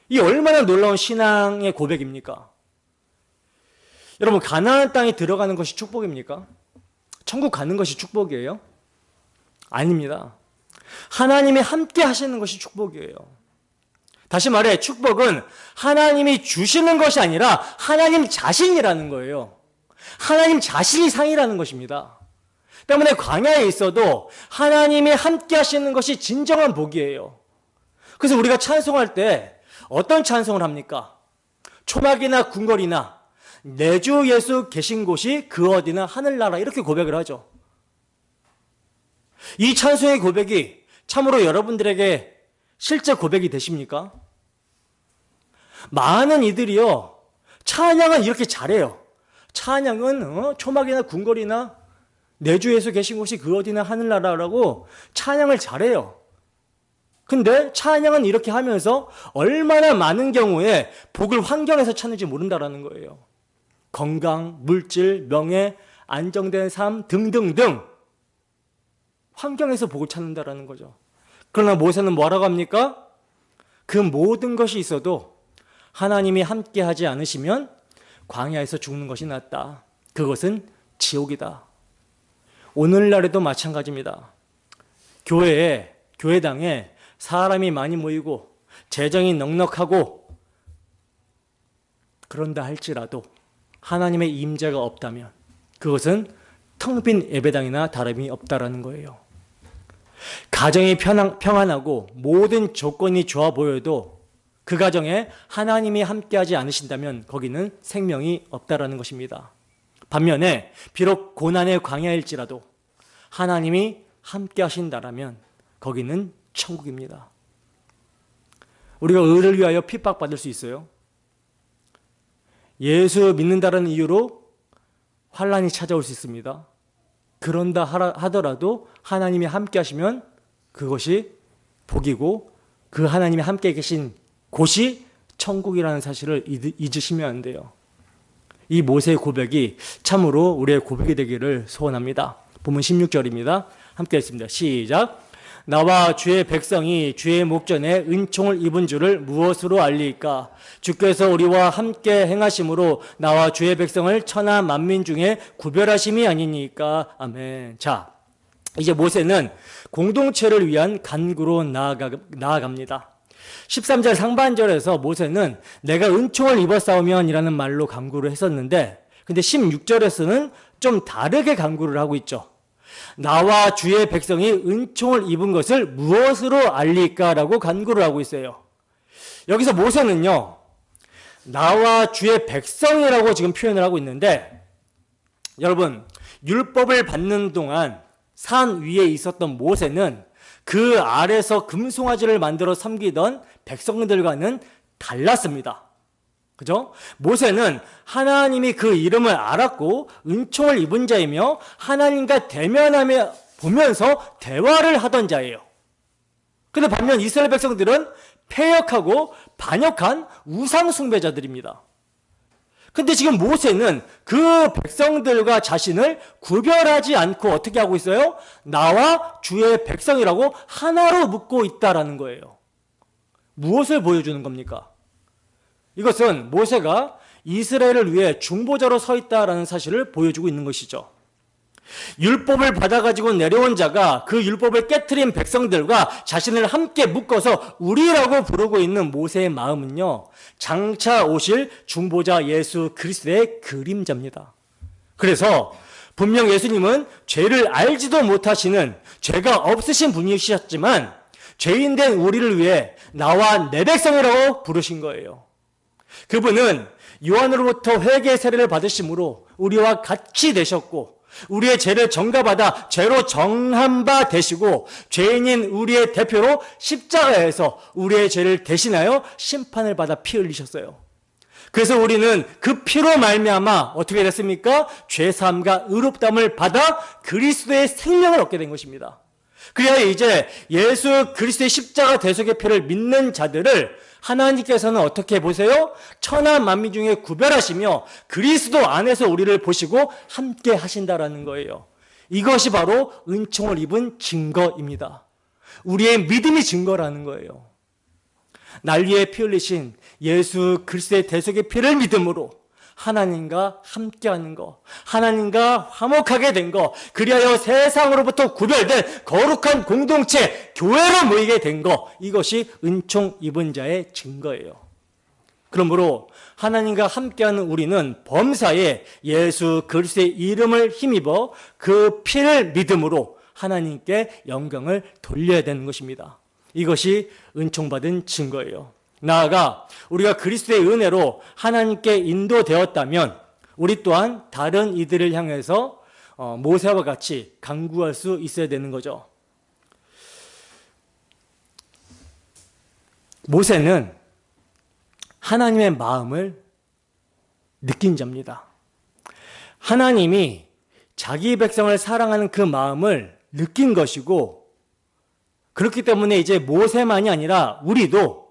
이 얼마나 놀라운 신앙의 고백입니까? 여러분, 가나안 땅에 들어가는 것이 축복입니까? 천국 가는 것이 축복이에요? 아닙니다. 하나님이 함께 하시는 것이 축복이에요. 다시 말해, 축복은 하나님이 주시는 것이 아니라 하나님 자신이라는 거예요. 하나님 자신이 상이라는 것입니다. 때문에 광야에 있어도 하나님이 함께 하시는 것이 진정한 복이에요. 그래서 우리가 찬송할 때 어떤 찬송을 합니까? 초막이나 궁궐이나 내 주 예수 계신 곳이 그 어디나 하늘나라, 이렇게 고백을 하죠. 이 찬송의 고백이 참으로 여러분들에게 실제 고백이 되십니까? 많은 이들이요, 찬양은 이렇게 잘해요. 찬양은 초막이나 궁궐이나 내주에서 계신 곳이 그 어디나 하늘나라라고 찬양을 잘해요. 근데 찬양은 이렇게 하면서 얼마나 많은 경우에 복을 환경에서 찾는지 모른다라는 거예요. 건강, 물질, 명예, 안정된 삶 등등등 환경에서 복을 찾는다라는 거죠. 그러나 모세는 뭐라고 합니까? 그 모든 것이 있어도 하나님이 함께하지 않으시면 광야에서 죽는 것이 낫다. 그것은 지옥이다. 오늘날에도 마찬가지입니다. 교회에, 교회당에 사람이 많이 모이고 재정이 넉넉하고 그런다 할지라도 하나님의 임재가 없다면 그것은 텅 빈 예배당이나 다름이 없다라는 거예요. 가정이 평안하고 모든 조건이 좋아 보여도 그 가정에 하나님이 함께하지 않으신다면 거기는 생명이 없다라는 것입니다. 반면에 비록 고난의 광야일지라도 하나님이 함께하신다라면 거기는 천국입니다. 우리가 의를 위하여 핍박받을 수 있어요. 예수 믿는다는 이유로 환난이 찾아올 수 있습니다. 그런다 하더라도 하나님이 함께 하시면 그것이 복이고 그 하나님이 함께 계신 곳이 천국이라는 사실을 잊으시면 안 돼요. 이 모세의 고백이 참으로 우리의 고백이 되기를 소원합니다. 본문 16절입니다. 함께 했습니다. 시작. 나와 주의 백성이 주의 목전에 은총을 입은 줄을 무엇으로 알리까? 주께서 우리와 함께 행하심으로 나와 주의 백성을 천하 만민 중에 구별하심이 아니니까. 아멘. 자, 이제 모세는 공동체를 위한 간구로 나아갑니다. 13절 상반절에서 모세는 내가 은총을 입었사오면 이라는 말로 간구를 했었는데, 근데 16절에서는 좀 다르게 간구를 하고 있죠. 나와 주의 백성이 은총을 입은 것을 무엇으로 알릴까라고 간구를 하고 있어요. 여기서 모세는요, 나와 주의 백성이라고 지금 표현을 하고 있는데, 여러분, 율법을 받는 동안 산 위에 있었던 모세는 그 아래서 금송아지를 만들어 섬기던 백성들과는 달랐습니다. 그죠? 모세는 하나님이 그 이름을 알았고 은총을 입은 자이며 하나님과 대면하며 보면서 대화를 하던 자예요. 근데 반면 이스라엘 백성들은 패역하고 반역한 우상 숭배자들입니다. 근데 지금 모세는 그 백성들과 자신을 구별하지 않고 어떻게 하고 있어요? 나와 주의 백성이라고 하나로 묶고 있다라는 거예요. 무엇을 보여주는 겁니까? 이것은 모세가 이스라엘을 위해 중보자로 서 있다라는 사실을 보여주고 있는 것이죠. 율법을 받아가지고 내려온 자가 그 율법을 깨트린 백성들과 자신을 함께 묶어서 우리라고 부르고 있는 모세의 마음은요, 장차 오실 중보자 예수 그리스도의 그림자입니다. 그래서 분명 예수님은 죄를 알지도 못하시는 죄가 없으신 분이셨지만 죄인된 우리를 위해 나와 내 백성이라고 부르신 거예요. 그분은 요한으로부터 회개 세례를 받으심으로 우리와 같이 되셨고 우리의 죄를 전가받아 죄로 정한 바 되시고 죄인인 우리의 대표로 십자가에서 우리의 죄를 대신하여 심판을 받아 피 흘리셨어요. 그래서 우리는 그 피로 말미암아 어떻게 됐습니까? 죄사함과 의롭다함을 받아 그리스도의 생명을 얻게 된 것입니다. 그래야 이제 예수 그리스도의 십자가 대속의 피를 믿는 자들을 하나님께서는 어떻게 보세요? 천하 만민 중에 구별하시며 그리스도 안에서 우리를 보시고 함께 하신다라는 거예요. 이것이 바로 은총을 입은 증거입니다. 우리의 믿음이 증거라는 거예요. 날 위해 피 흘리신 예수 그리스도의 대속의 피를 믿음으로 하나님과 함께하는 것, 하나님과 화목하게 된 것, 그리하여 세상으로부터 구별된 거룩한 공동체, 교회로 모이게 된 것, 이것이 은총 입은 자의 증거예요. 그러므로 하나님과 함께하는 우리는 범사에 예수 그리스도의 이름을 힘입어 그 피를 믿음으로 하나님께 영광을 돌려야 되는 것입니다. 이것이 은총받은 증거예요. 나아가 우리가 그리스도의 은혜로 하나님께 인도되었다면 우리 또한 다른 이들을 향해서 모세와 같이 간구할 수 있어야 되는 거죠. 모세는 하나님의 마음을 느낀 자입니다. 하나님이 자기 백성을 사랑하는 그 마음을 느낀 것이고, 그렇기 때문에 이제 모세만이 아니라 우리도,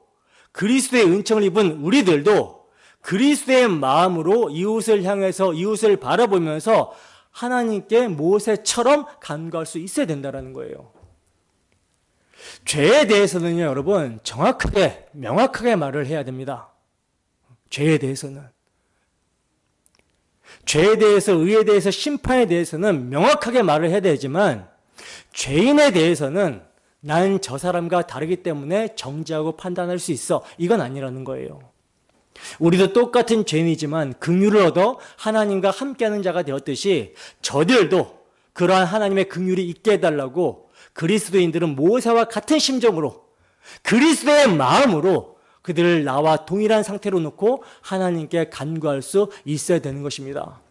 그리스도의 은총을 입은 우리들도 그리스도의 마음으로 이웃을 향해서, 이웃을 바라보면서 하나님께 모세처럼 간구할 수 있어야 된다는 거예요. 죄에 대해서는요, 여러분, 정확하게, 명확하게 말을 해야 됩니다. 죄에 대해서는. 죄에 대해서, 의에 대해서, 심판에 대해서는 명확하게 말을 해야 되지만, 죄인에 대해서는 난 저 사람과 다르기 때문에 정죄하고 판단할 수 있어, 이건 아니라는 거예요. 우리도 똑같은 죄인이지만 긍휼을 얻어 하나님과 함께하는 자가 되었듯이 저들도 그러한 하나님의 긍휼이 있게 해달라고 그리스도인들은 모세와 같은 심정으로, 그리스도의 마음으로 그들을 나와 동일한 상태로 놓고 하나님께 간구할 수 있어야 되는 것입니다.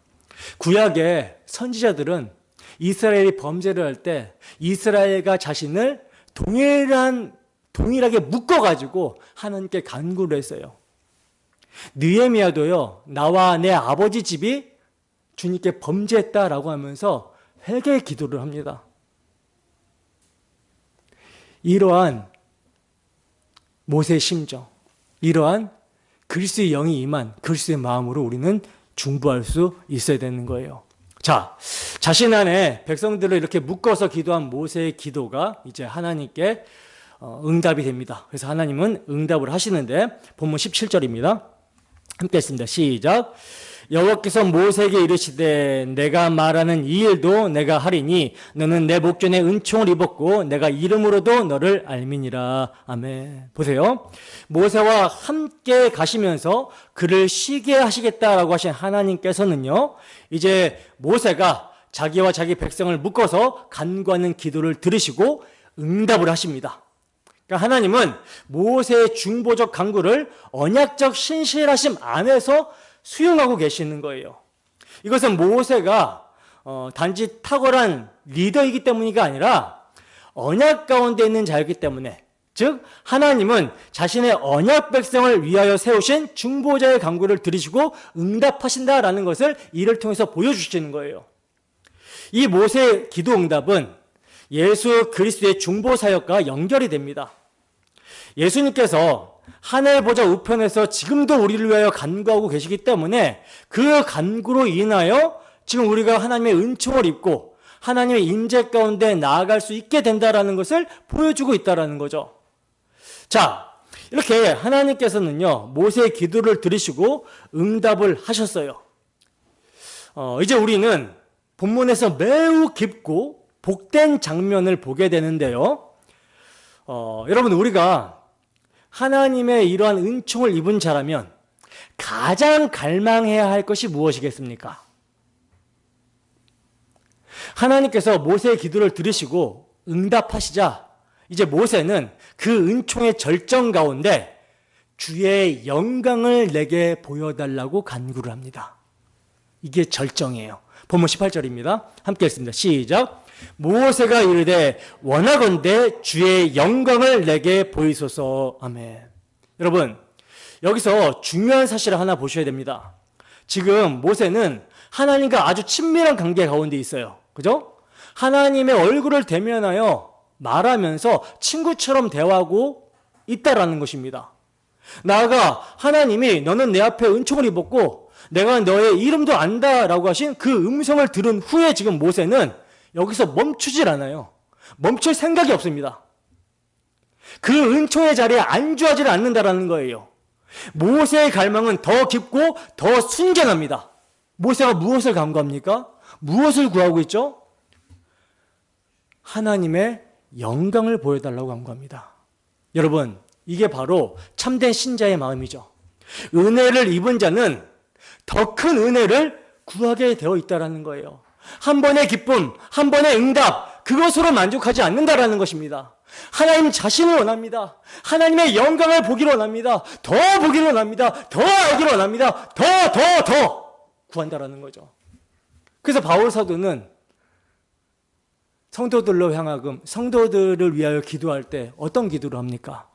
구약의 선지자들은 이스라엘이 범죄를 할 때 이스라엘과 자신을 동일하게 묶어가지고 하나님께 간구를 했어요. 느헤미야도요, 나와 내 아버지 집이 주님께 범죄했다라고 하면서 회개 기도를 합니다. 이러한 모세의 심정, 이러한 그리스도의 영이 임한 그리스도의 마음으로 우리는 중보할 수 있어야 되는 거예요. 자, 자신 안에 백성들을 이렇게 묶어서 기도한 모세의 기도가 이제 하나님께 응답이 됩니다. 그래서 하나님은 응답을 하시는데 본문 17절입니다. 함께 했습니다. 시작. 여호와께서 모세에게 이르시되 내가 말하는 이 일도 내가 하리니 너는 내 목전에 은총을 입었고 내가 이름으로도 너를 알미니라. 아멘. 보세요. 모세와 함께 가시면서 그를 쉬게 하시겠다라고 하신 하나님께서는요, 이제 모세가 자기와 자기 백성을 묶어서 간구하는 기도를 들으시고 응답을 하십니다. 그러니까 하나님은 모세의 중보적 간구를 언약적 신실하심 안에서 수용하고 계시는 거예요. 이것은 모세가 단지 탁월한 리더이기 때문이가 아니라 언약 가운데 있는 자였기 때문에, 즉 하나님은 자신의 언약 백성을 위하여 세우신 중보자의 간구를 들으시고 응답하신다라는 것을 이를 통해서 보여주시는 거예요. 이 모세의 기도 응답은 예수 그리스도의 중보 사역과 연결이 됩니다. 예수님께서 하늘 보좌 우편에서 지금도 우리를 위하여 간구하고 계시기 때문에 그 간구로 인하여 지금 우리가 하나님의 은총을 입고 하나님의 임재 가운데 나아갈 수 있게 된다라는 것을 보여주고 있다라는 거죠. 자, 이렇게 하나님께서는요, 모세의 기도를 들으시고 응답을 하셨어요. 이제 우리는 본문에서 매우 깊고 복된 장면을 보게 되는데요. 여러분, 우리가 하나님의 이러한 은총을 입은 자라면 가장 갈망해야 할 것이 무엇이겠습니까? 하나님께서 모세의 기도를 들으시고 응답하시자 이제 모세는 그 은총의 절정 가운데 주의 영광을 내게 보여달라고 간구를 합니다. 이게 절정이에요. 본문 18절입니다. 함께 읽습니다. 시작. 모세가 이르되 원하건대 주의 영광을 내게 보이소서. 아멘. 여러분, 여기서 중요한 사실을 하나 보셔야 됩니다. 지금 모세는 하나님과 아주 친밀한 관계 가운데 있어요. 그죠? 하나님의 얼굴을 대면하여 말하면서 친구처럼 대화하고 있다라는 것입니다. 나아가 하나님이 너는 내 앞에 은총을 입었고 내가 너의 이름도 안다라고 하신 그 음성을 들은 후에 지금 모세는 여기서 멈추질 않아요. 멈출 생각이 없습니다. 그 은총의 자리에 안주하지 않는다라는 거예요. 모세의 갈망은 더 깊고 더 순전합니다. 모세가 무엇을 간구합니까? 무엇을 구하고 있죠? 하나님의 영광을 보여달라고 간구합니다. 여러분, 이게 바로 참된 신자의 마음이죠. 은혜를 입은 자는 더 큰 은혜를 구하게 되어 있다는 거예요. 한 번의 기쁨, 한 번의 응답, 그것으로 만족하지 않는다라는 것입니다. 하나님 자신을 원합니다. 하나님의 영광을 보기를 원합니다. 더 보기를 원합니다. 더 알기를 원합니다. 더 구한다라는 거죠. 그래서 바울 사도는 성도들로 향하금 성도들을 위하여 기도할 때 어떤 기도를 합니까?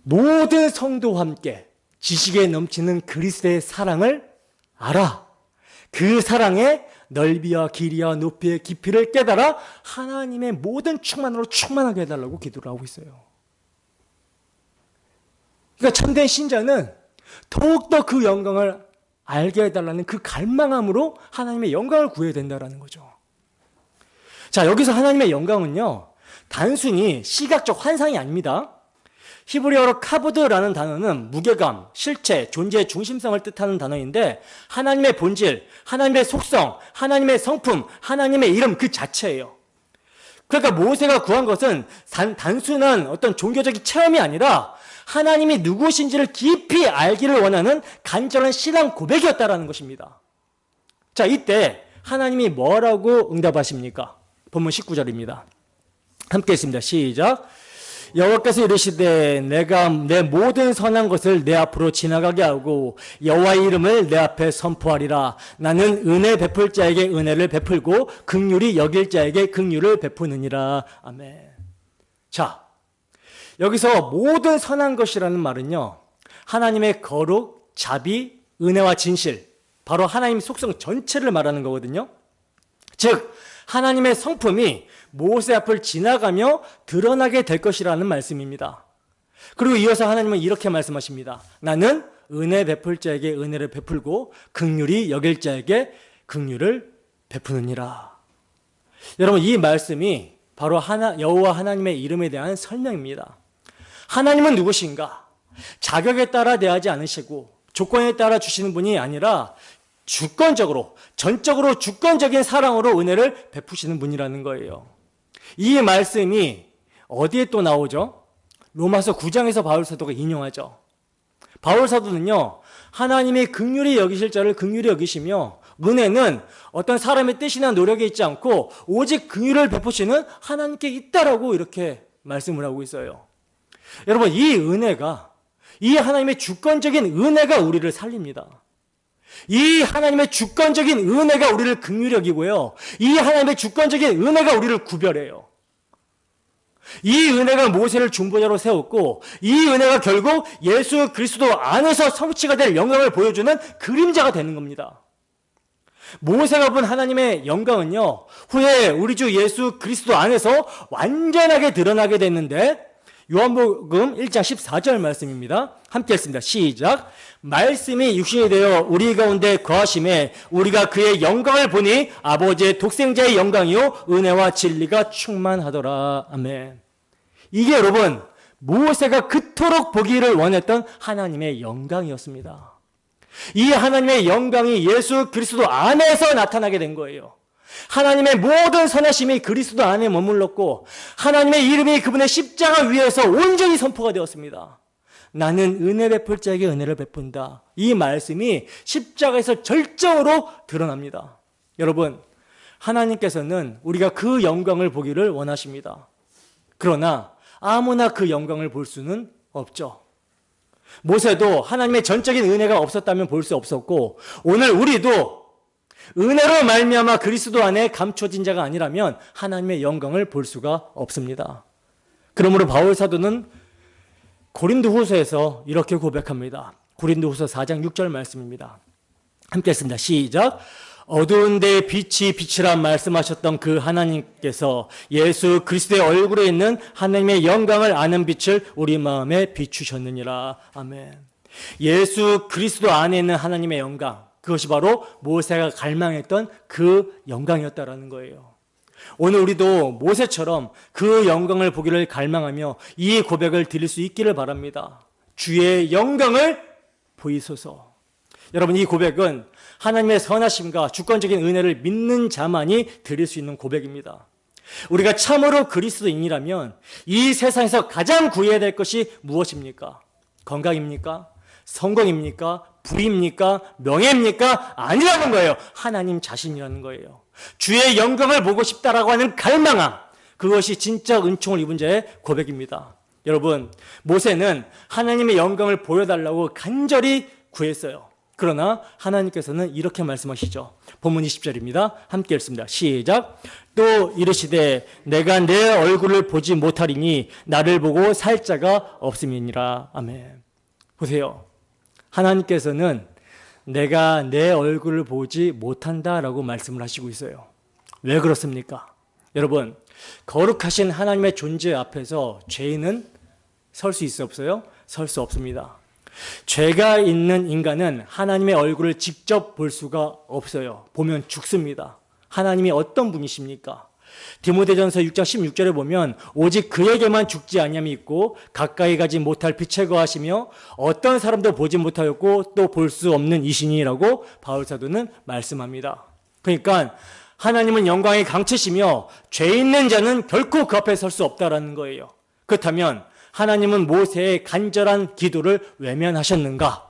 모든 성도와 함께 지식에 넘치는 그리스도의 사랑을 알아. 그 사랑의 넓이와 길이와 높이의 깊이를 깨달아 하나님의 모든 충만으로 충만하게 해달라고 기도를 하고 있어요. 그러니까 참된 신자는 더욱더 그 영광을 알게 해달라는 그 갈망함으로 하나님의 영광을 구해야 된다는 거죠. 자, 여기서 하나님의 영광은요, 단순히 시각적 환상이 아닙니다. 히브리어로 카보드라는 단어는 무게감, 실체, 존재의 중심성을 뜻하는 단어인데 하나님의 본질, 하나님의 속성, 하나님의 성품, 하나님의 이름 그 자체예요. 그러니까 모세가 구한 것은 단순한 어떤 종교적인 체험이 아니라 하나님이 누구신지를 깊이 알기를 원하는 간절한 신앙 고백이었다라는 것입니다. 자, 이때 하나님이 뭐라고 응답하십니까? 본문 19절입니다. 함께 했습니다. 시작. 여호와께서 이르시되 내가 내 모든 선한 것을 내 앞으로 지나가게 하고 여호와의 이름을 내 앞에 선포하리라. 나는 은혜 베풀 자에게 은혜를 베풀고 긍휼히 여길 자에게 긍휼을 베푸느니라. 아멘. 자, 여기서 모든 선한 것이라는 말은요, 하나님의 거룩, 자비, 은혜와 진실, 바로 하나님의 속성 전체를 말하는 거거든요. 즉 하나님의 성품이 모세 앞을 지나가며 드러나게 될 것이라는 말씀입니다. 그리고 이어서 하나님은 이렇게 말씀하십니다. 나는 은혜 베풀 자에게 은혜를 베풀고 긍휼히 여길 자에게 긍휼을 베푸느니라. 여러분, 이 말씀이 바로 여호와 하나님의 이름에 대한 설명입니다. 하나님은 누구신가? 자격에 따라 대하지 않으시고 조건에 따라 주시는 분이 아니라 주권적으로, 전적으로 주권적인 사랑으로 은혜를 베푸시는 분이라는 거예요. 이 말씀이 어디에 또 나오죠? 로마서 9장에서 바울 사도가 인용하죠. 바울 사도는요, 하나님이 긍휼히 여기실 자를 긍휼히 여기시며 은혜는 어떤 사람의 뜻이나 노력에 있지 않고 오직 긍휼을 베푸시는 하나님께 있다라고 이렇게 말씀을 하고 있어요. 여러분, 이 은혜가, 이 하나님의 주권적인 은혜가 우리를 살립니다. 이 하나님의 주권적인 은혜가 우리를 긍휼히 여기고요, 이 하나님의 주권적인 은혜가 우리를 구별해요. 이 은혜가 모세를 중보자로 세웠고 이 은혜가 결국 예수 그리스도 안에서 성취가 될 영광을 보여주는 그림자가 되는 겁니다. 모세가 본 하나님의 영광은요, 후에 우리 주 예수 그리스도 안에서 완전하게 드러나게 됐는데, 요한복음 1장 14절 말씀입니다. 함께 했습니다. 시작. 말씀이 육신이 되어 우리 가운데 거하심에 우리가 그의 영광을 보니 아버지의 독생자의 영광이요 은혜와 진리가 충만하더라. 아멘. 이게 여러분, 모세가 그토록 보기를 원했던 하나님의 영광이었습니다. 이 하나님의 영광이 예수 그리스도 안에서 나타나게 된 거예요. 하나님의 모든 선하심이 그리스도 안에 머물렀고 하나님의 이름이 그분의 십자가 위에서 온전히 선포가 되었습니다. 나는 은혜 베풀 자에게 은혜를 베푼다. 이 말씀이 십자가에서 절정으로 드러납니다. 여러분, 하나님께서는 우리가 그 영광을 보기를 원하십니다. 그러나 아무나 그 영광을 볼 수는 없죠. 모세도 하나님의 전적인 은혜가 없었다면 볼 수 없었고, 오늘 우리도 은혜로 말미암아 그리스도 안에 감춰진 자가 아니라면 하나님의 영광을 볼 수가 없습니다. 그러므로 바울 사도는 고린도후서에서 이렇게 고백합니다. 고린도후서 4장 6절 말씀입니다. 함께 했습니다. 시작. 어두운 데에 빛이 빛이라 말씀하셨던 그 하나님께서 예수 그리스도의 얼굴에 있는 하나님의 영광을 아는 빛을 우리 마음에 비추셨느니라. 아멘. 예수 그리스도 안에 있는 하나님의 영광, 그것이 바로 모세가 갈망했던 그 영광이었다라는 거예요. 오늘 우리도 모세처럼 그 영광을 보기를 갈망하며 이 고백을 드릴 수 있기를 바랍니다. 주의 영광을 보이소서. 여러분, 이 고백은 하나님의 선하심과 주권적인 은혜를 믿는 자만이 드릴 수 있는 고백입니다. 우리가 참으로 그리스도인이라면 이 세상에서 가장 구해야 될 것이 무엇입니까? 건강입니까? 성공입니까? 부입니까? 명예입니까? 아니라는 거예요. 하나님 자신이라는 거예요. 주의 영광을 보고 싶다라고 하는 갈망함, 그것이 진짜 은총을 입은 자의 고백입니다. 여러분, 모세는 하나님의 영광을 보여달라고 간절히 구했어요. 그러나 하나님께서는 이렇게 말씀하시죠. 본문 20절입니다. 함께 읽습니다. 시작. 또 이르시되 내가 내 얼굴을 보지 못하리니 나를 보고 살 자가 없음이니라. 아멘. 보세요. 하나님께서는 내가 내 얼굴을 보지 못한다라고 말씀을 하시고 있어요. 왜 그렇습니까? 여러분, 거룩하신 하나님의 존재 앞에서 죄인은 설 수 있어 없어요? 설 수 없습니다. 죄가 있는 인간은 하나님의 얼굴을 직접 볼 수가 없어요. 보면 죽습니다. 하나님이 어떤 분이십니까? 디모데전서 6장 16절에 보면 오직 그에게만 죽지 아니함이 있고 가까이 가지 못할 빛에 거하시며 어떤 사람도 보지 못하였고 또 볼 수 없는 이신이라고 바울사도는 말씀합니다. 그러니까 하나님은 영광의 강체시며 죄 있는 자는 결코 그 앞에 설 수 없다라는 거예요. 그렇다면 하나님은 모세의 간절한 기도를 외면하셨는가?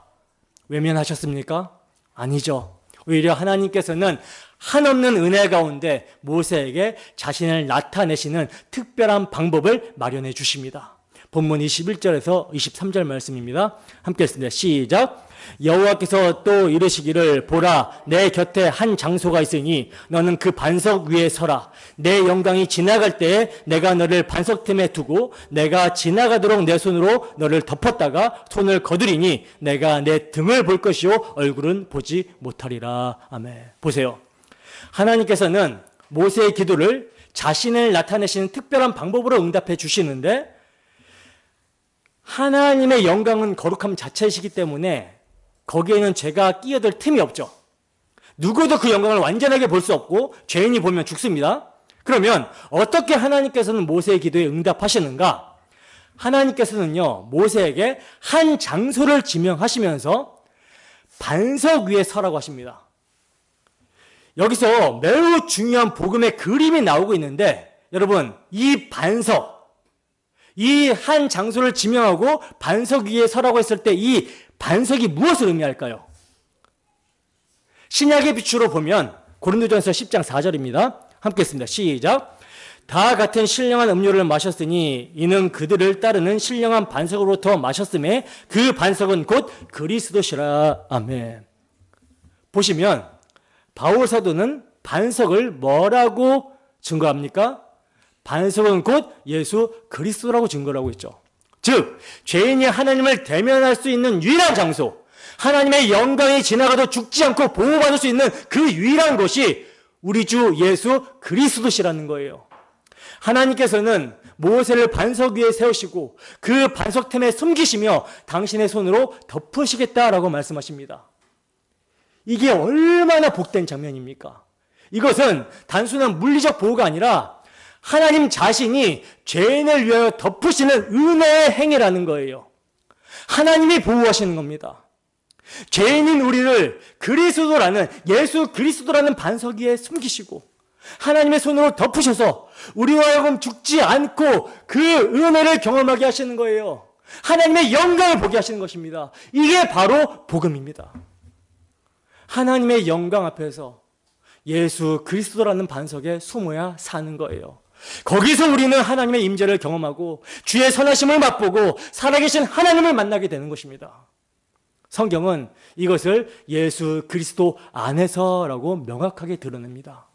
외면하셨습니까? 아니죠. 오히려 하나님께서는 한없는 은혜 가운데 모세에게 자신을 나타내시는 특별한 방법을 마련해 주십니다. 본문 21절에서 23절 말씀입니다. 함께 읽습니다. 시작. 여호와께서 또 이르시기를 보라 내 곁에 한 장소가 있으니 너는 그 반석 위에 서라. 내 영광이 지나갈 때에 내가 너를 반석틈에 두고 내가 지나가도록 내 손으로 너를 덮었다가 손을 거두리니 내가 내 등을 볼 것이요 얼굴은 보지 못하리라. 아멘. 보세요. 하나님께서는 모세의 기도를 자신을 나타내시는 특별한 방법으로 응답해 주시는데 하나님의 영광은 거룩함 자체이시기 때문에 거기에는 죄가 끼어들 틈이 없죠. 누구도 그 영광을 완전하게 볼 수 없고 죄인이 보면 죽습니다. 그러면 어떻게 하나님께서는 모세의 기도에 응답하시는가? 하나님께서는요, 모세에게 한 장소를 지명하시면서 반석 위에 서라고 하십니다. 여기서 매우 중요한 복음의 그림이 나오고 있는데 여러분, 이 반석, 이 한 장소를 지명하고 반석 위에 서라고 했을 때 이 반석이 무엇을 의미할까요? 신약의 빛으로 보면 고린도전서 10장 4절입니다. 함께 했습니다. 시작. 다 같은 신령한 음료를 마셨으니 이는 그들을 따르는 신령한 반석으로부터 마셨음에 그 반석은 곧 그리스도시라. 아멘. 보시면 바울 사도는 반석을 뭐라고 증거합니까? 반석은 곧 예수 그리스도라고 증거를 하고 있죠. 즉 죄인이 하나님을 대면할 수 있는 유일한 장소, 하나님의 영광이 지나가도 죽지 않고 보호받을 수 있는 그 유일한 것이 우리 주 예수 그리스도시라는 거예요. 하나님께서는 모세를 반석 위에 세우시고 그 반석 틈에 숨기시며 당신의 손으로 덮으시겠다라고 말씀하십니다. 이게 얼마나 복된 장면입니까? 이것은 단순한 물리적 보호가 아니라 하나님 자신이 죄인을 위하여 덮으시는 은혜의 행위라는 거예요. 하나님이 보호하시는 겁니다. 죄인인 우리를 그리스도라는 예수 그리스도라는 반석 위에 숨기시고 하나님의 손으로 덮으셔서 우리와 하여금 죽지 않고 그 은혜를 경험하게 하시는 거예요. 하나님의 영광을 보게 하시는 것입니다. 이게 바로 복음입니다. 하나님의 영광 앞에서 예수 그리스도라는 반석에 숨어야 사는 거예요. 거기서 우리는 하나님의 임재를 경험하고 주의 선하심을 맛보고 살아계신 하나님을 만나게 되는 것입니다. 성경은 이것을 예수 그리스도 안에서라고 명확하게 드러냅니다.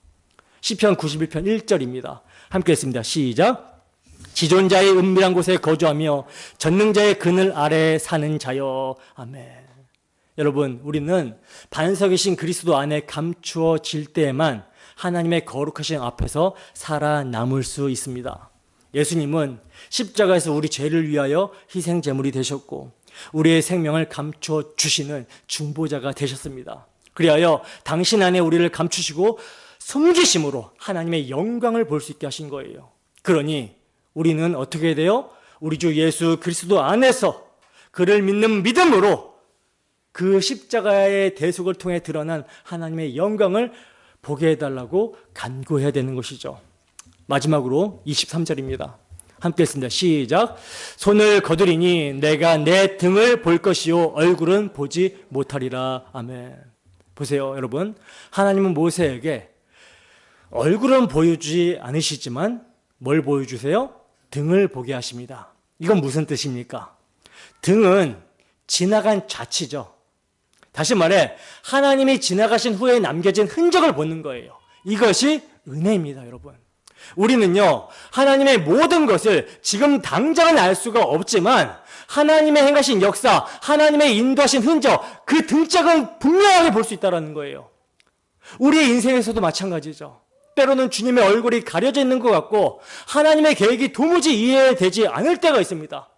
시편 91편 1절입니다. 함께 했습니다. 시작. 지존자의 은밀한 곳에 거주하며 전능자의 그늘 아래에 사는 자여. 아멘. 여러분, 우리는 반석이신 그리스도 안에 감추어질 때에만 하나님의 거룩하신 앞에서 살아남을 수 있습니다. 예수님은 십자가에서 우리 죄를 위하여 희생 제물이 되셨고 우리의 생명을 감춰 주시는 중보자가 되셨습니다. 그리하여 당신 안에 우리를 감추시고 숨기심으로 하나님의 영광을 볼 수 있게 하신 거예요. 그러니 우리는 어떻게 돼요? 우리 주 예수 그리스도 안에서 그를 믿는 믿음으로 그 십자가의 대속을 통해 드러난 하나님의 영광을 보게 해달라고 간구해야 되는 것이죠. 마지막으로 23절입니다. 함께 했습니다. 시작. 손을 거두리니 내가 내 등을 볼 것이요 얼굴은 보지 못하리라. 아멘. 보세요, 여러분. 하나님은 모세에게 얼굴은 보여주지 않으시지만 뭘 보여주세요? 등을 보게 하십니다. 이건 무슨 뜻입니까? 등은 지나간 자치죠. 다시 말해 하나님이 지나가신 후에 남겨진 흔적을 보는 거예요. 이것이 은혜입니다, 여러분. 우리는요, 하나님의 모든 것을 지금 당장은 알 수가 없지만 하나님의 행하신 역사, 하나님의 인도하신 흔적, 그 등짝은 분명하게 볼 수 있다는 거예요. 우리의 인생에서도 마찬가지죠. 때로는 주님의 얼굴이 가려져 있는 것 같고 하나님의 계획이 도무지 이해되지 않을 때가 있습니다.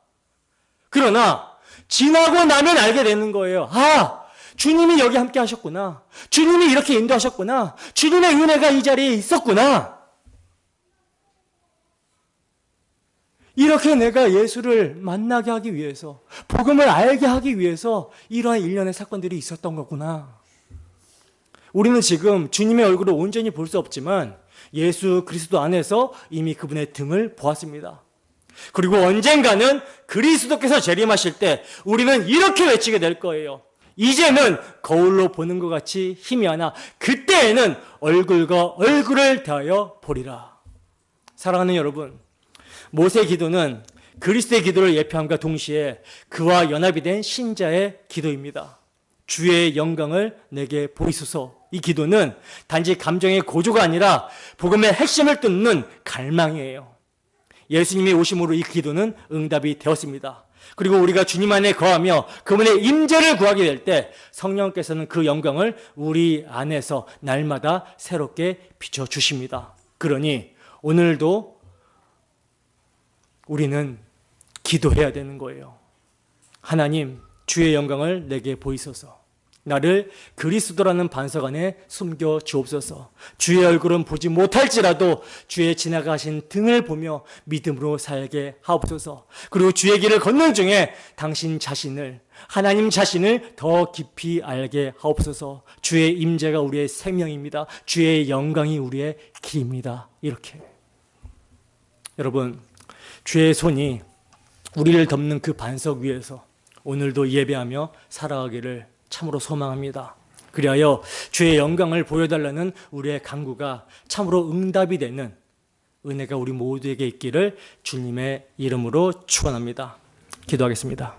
그러나 지나고 나면 알게 되는 거예요. 아, 주님이 여기 함께 하셨구나. 주님이 이렇게 인도하셨구나. 주님의 은혜가 이 자리에 있었구나. 이렇게 내가 예수를 만나게 하기 위해서, 복음을 알게 하기 위해서 이러한 일련의 사건들이 있었던 거구나. 우리는 지금 주님의 얼굴을 온전히 볼 수 없지만 예수 그리스도 안에서 이미 그분의 등을 보았습니다. 그리고 언젠가는 그리스도께서 재림하실 때 우리는 이렇게 외치게 될 거예요. 이제는 거울로 보는 것 같이 희미하나 그때에는 얼굴과 얼굴을 대하여 보리라. 사랑하는 여러분, 모세의 기도는 그리스도의 기도를 예표함과 동시에 그와 연합이 된 신자의 기도입니다. 주의 영광을 내게 보이소서. 이 기도는 단지 감정의 고조가 아니라 복음의 핵심을 뚫는 갈망이에요. 예수님이 오심으로 이 기도는 응답이 되었습니다. 그리고 우리가 주님 안에 거하며 그분의 임재를 구하게 될 때 성령께서는 그 영광을 우리 안에서 날마다 새롭게 비춰주십니다. 그러니 오늘도 우리는 기도해야 되는 거예요. 하나님, 주의 영광을 내게 보이소서. 나를 그리스도라는 반석 안에 숨겨 주옵소서. 주의 얼굴은 보지 못할지라도 주의 지나가신 등을 보며 믿음으로 살게 하옵소서. 그리고 주의 길을 걷는 중에 당신 자신을, 하나님 자신을 더 깊이 알게 하옵소서. 주의 임재가 우리의 생명입니다. 주의 영광이 우리의 길입니다. 이렇게. 여러분, 주의 손이 우리를 덮는 그 반석 위에서 오늘도 예배하며 살아가기를 참으로 소망합니다. 그리하여 주의 영광을 보여달라는 우리의 간구가 참으로 응답이 되는 은혜가 우리 모두에게 있기를 주님의 이름으로 축원합니다. 기도하겠습니다.